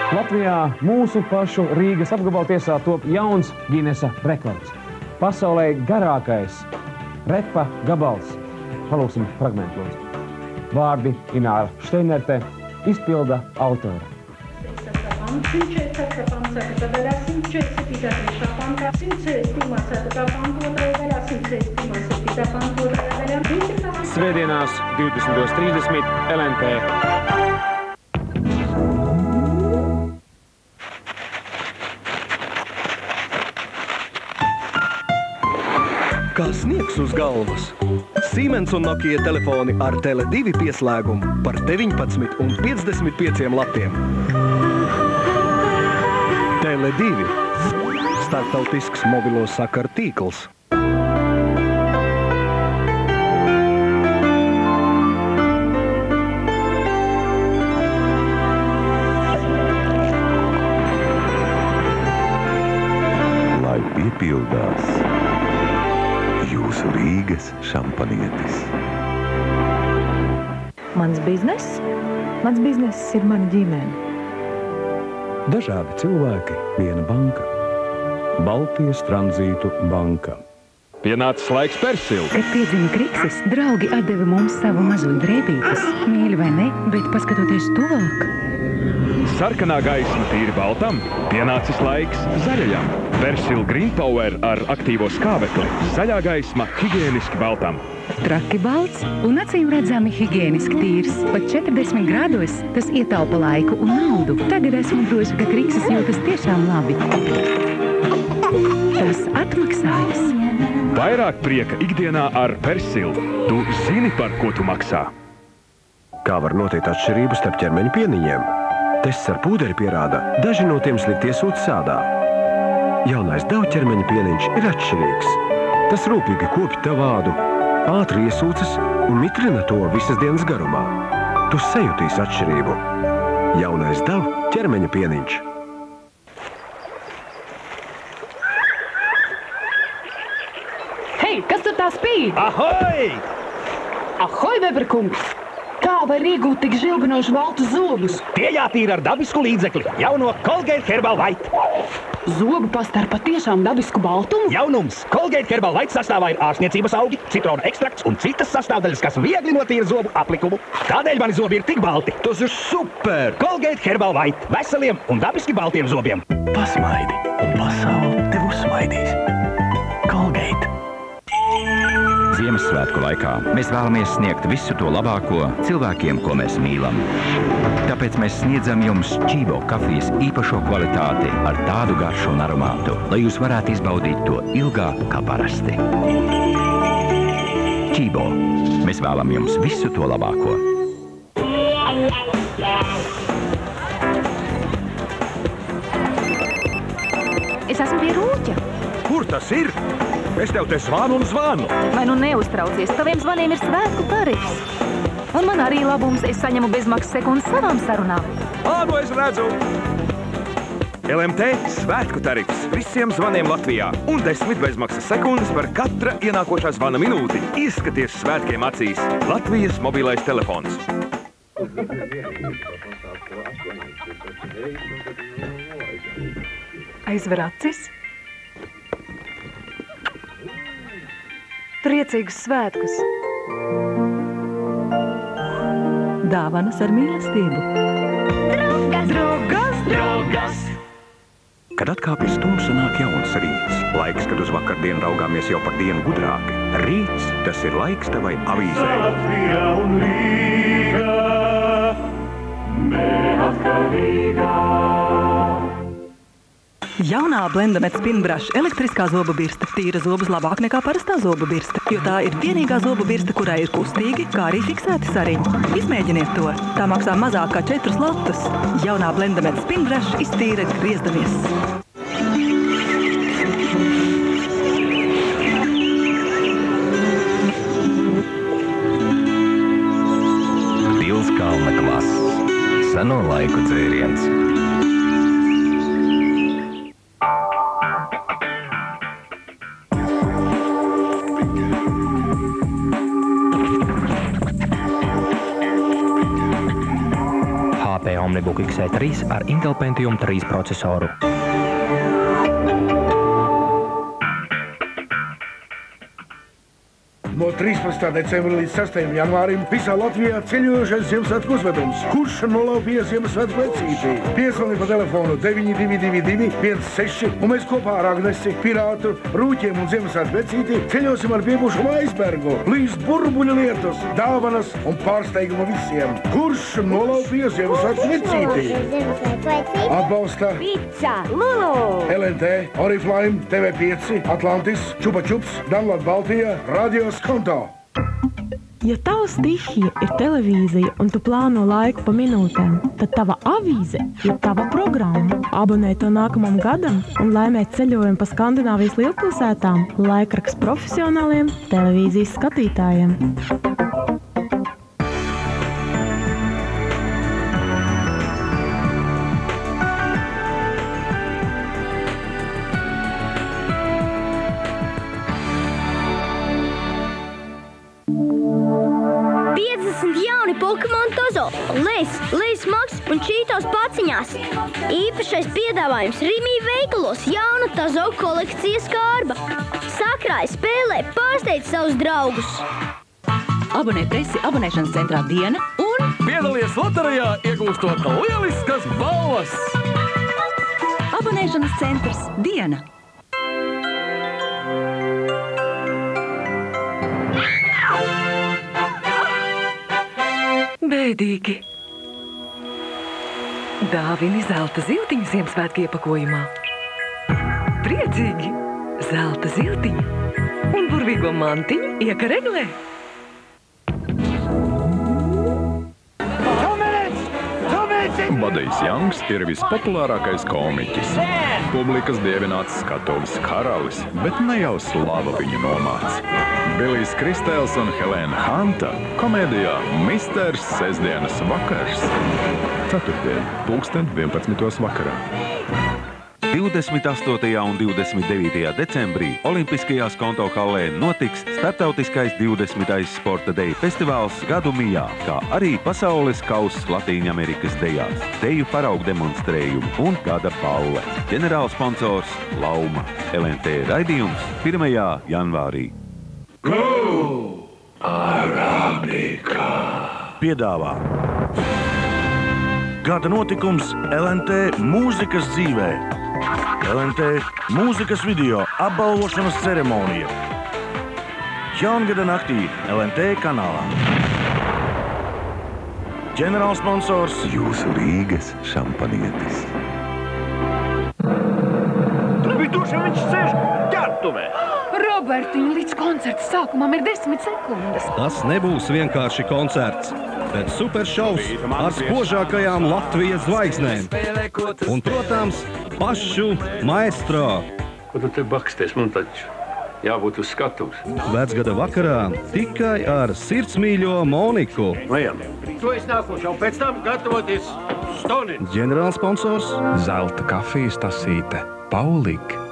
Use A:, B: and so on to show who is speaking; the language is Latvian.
A: Latvijā mūsu pašu Rīgas apgabaltiesā top jauns Ginesa rekords. Pasaulē garākais repa gabals. Palūksim fragmentu, lūdzu. Vārdi Ināra Šteinerte, izpilda autora. Svētdienās 20:30 LNT.
B: Kā sniegs uz galvas. Siemens un Nokia telefoni ar Tele2 pieslēgumu par 19,55 latiem. Tele2 – starptautisks mobilo sakaru tīkls.
C: Lai piepildās jūsu Rīgas šampanietis.
D: Mans bizness ir mana ģimene.
E: Dažādi cilvēki, viena banka. Baltijas Tranzītu banka.
F: Pienācis laiks Persilu.
G: Kad piedzima Kriksis, draugi atdeva mums savu mazuļu drēbītes. Mīļi vai ne, bet paskatoties tuvāk.
F: Sarkanā gaisma tīri baltam, pienācis laiks zaļajam. Persil Green Power ar aktīvo skābekli. Zaļā gaisma higieniski baltam.
G: Traki balts un acīm redzami higieniski tīrs. Pat 40 grādos tas ietaupa laiku un naudu. Tagad esmu droši, ka Kriksis jūtas tiešām labi. Tas atmaksājas.
F: Vairāk prieka ikdienā ar Persilu. Tu zini, par ko tu maksā.
H: Kā var noteikt atšķirību starp ķermeņa pieniņiem? Tests ar pūderi pierāda, daži no tiem slikti iesūta sādā. Jaunais Dove ķermeņa pieniņš ir atšķirīgs. Tas rūpīgi kopj tavu ādu, ātri iesūcas un mitrina to visas dienas garumā. Tu sajūtīsi atšķirību. Jaunais Dove ķermeņa pieniņš.
D: Hei, kas tur tā spīd?
I: Ahoj!
D: Ahoj, Weberkungs! Kā var iegūt tik žilbinošu baltu zobus?
I: Tie jātīra ar dabisku līdzekli, jauno Colgate Herbal White.
D: Zobu pasta ar patiešām dabisku baltumu?
I: Jaunums! Colgate Herbal White sastāvā ir ārsniecības augi, citrona ekstrakts un citas sastāvdaļas, kas viegli notīra zobu aplikumu. Tādēļ mani zobi ir tik balti.
B: Tas ir super!
I: Colgate Herbal White. Veseliem un dabiski baltiem zobiem.
B: Pasmaidi, un pasaule tev uzsmaidīs. Colgate.
J: Ziemassvētku laikā mēs vēlamies sniegt visu to labāko cilvēkiem, ko mēs mīlam. Tāpēc mēs sniedzam jums Čibo kafijas īpašo kvalitāti ar tādu garšu un aromātu, lai jūs varētu izbaudīt to ilgāk kā parasti. Čibo. Mēs vēlam jums visu to labāko.
G: Es esmu pie rūķa.
B: Kur tas ir? Es tev te zvanu un zvanu.
G: Vai nu neuztraucies, taviem zvaniem ir svētku tarifs. Un man arī labums, es saņemu bezmaksas sekundes savām sarunām.
B: Nu es redzu. LMT svētku tarifs visiem zvaniem Latvijā un 10 bezmaksas sekundes par katra ienākošā zvana minūti. Ieskaties svētkiem acīs. Latvijas mobilais telefons.
D: Aizver acis. Priecīgus svētkus! Dāvanas ar mīlestību!
G: Draugas!
D: Draugas! Draugas!
H: Kad atkāpjas tumsa, nāk jauns rīts. Laiks, kad uz vakardienu raugāmies jau par dienu gudrāki. Rīts, tas ir laiks tavai avīzē.
K: Latvija un Rīga, neatkarīga.
D: Jaunā Blendamet Spinbrush elektriskā zobu birste tīra zobus labāk nekā parastā zobu birste, jo tā ir vienīgā zobu birste, kurai ir kustīgi, kā arī fiksēti sariņi. Izmēģiniet to! Tā maksā mazāk kā 4 latus. Jaunā Blendamet Spinbrush iztīra griezdamies.
J: Pilskalna klases. Seno laiku dzēriens.
L: AMD Omnibook XE3 ar Intel Pentium 3 procesoru.
M: No 13. decembra līdz 6. janvārim visā Latvijā ceļojošais Ziemassvētku uzvedums. Kurš nolaupīja Ziemassvētku vecīti? Piezvani pa telefonu 9222 16 un mēs kopā ar Agnesi, Pirātu, Rūķiem un Ziemassvētku vecīti ceļosim ar piebušumu aizbergu, līdz burbuļu lietus, dāvanas un pārsteigumu visiem. Kurš nolaupīja Ziemassvētku vecīti? Atbalsta
N: Pizza, Lulu,
M: LNT, Oriflame, TV5, Atlantis, Čupa Čups, Download Baltija, Radios konto.
O: Ja tava stihija ir televīzija un tu plāno laiku pa minūtēm, tad tava avīze ir tava programma. Abonē to nākamam gadam un laimē ceļojumu pa Skandināvijas lielpilsētām laikraksts profesionāliem televīzijas skatītājiem.
P: Pokemon Tozo, Lejs Maks un Čītos paciņās. Īpašais piedāvājums Rimī veikalos jauna Tozo kolekcijas kārba. Sakrāj, spēlē, pārsteidz savus draugus.
Q: Abonē presi abonēšanas centrā Diena un
R: piedalies loterijā, iegūstot lieliskas balvas.
Q: Abonēšanas centrs Diena.
D: Bēdīgi. Dāvini zelta ziltiņu Ziemassvētku iepakojumā. Priecīgi zelta ziltiņu un burvīgo mantiņu iekareglē.
E: Badijs Jangs ir vispopulārākais komiķis. Publikas dievināts skatuves karalis, bet ne jau slava viņu nomāc. Bilijs Kristēls un Helēna Hanta komēdijā Misters sestdienas vakars. Ceturtdien, 11. vakarā.
S: 28. un 29. decembrī Olimpiskajās konto hallē notiks starptautiskais 20. sporta deju festivāls Gadu mijā, kā arī pasaules kauss Latīņamerikas dejās, deju paraugu demonstrējumu un gada balle. Ģenerālsponsors Lauma. LNT raidījums 1. janvārī.
K: Go! Arabika!
T: Piedāvā gada notikums LNT mūzikas dzīvē. LNT mūzikas video apbalvošanas ceremonija. Jaungada naktī LNT kanālā. Ģenerālsponsors
C: jūsu Rīgas šampanietis.
I: Tur viņš sēž ģērbtuvē.
G: Robertiņ, līdz koncerta sākumam ir 10 sekundes.
U: Tas nebūs vienkārši koncerts, bet superšovs ar spožākajām Latvijas zvaigznēm. Un, protams, pašu maestro.
V: Ko tu te baksties? Man taču jābūt uz skatuves.
U: Vecgada vakarā tikai ar sirdsmīļo Moniku.
I: Vajam. To es nākošau, pēc tam gatavoties Stonin.
U: Ģenerālsponsors
E: Zelta kafijas tasīte Paulika.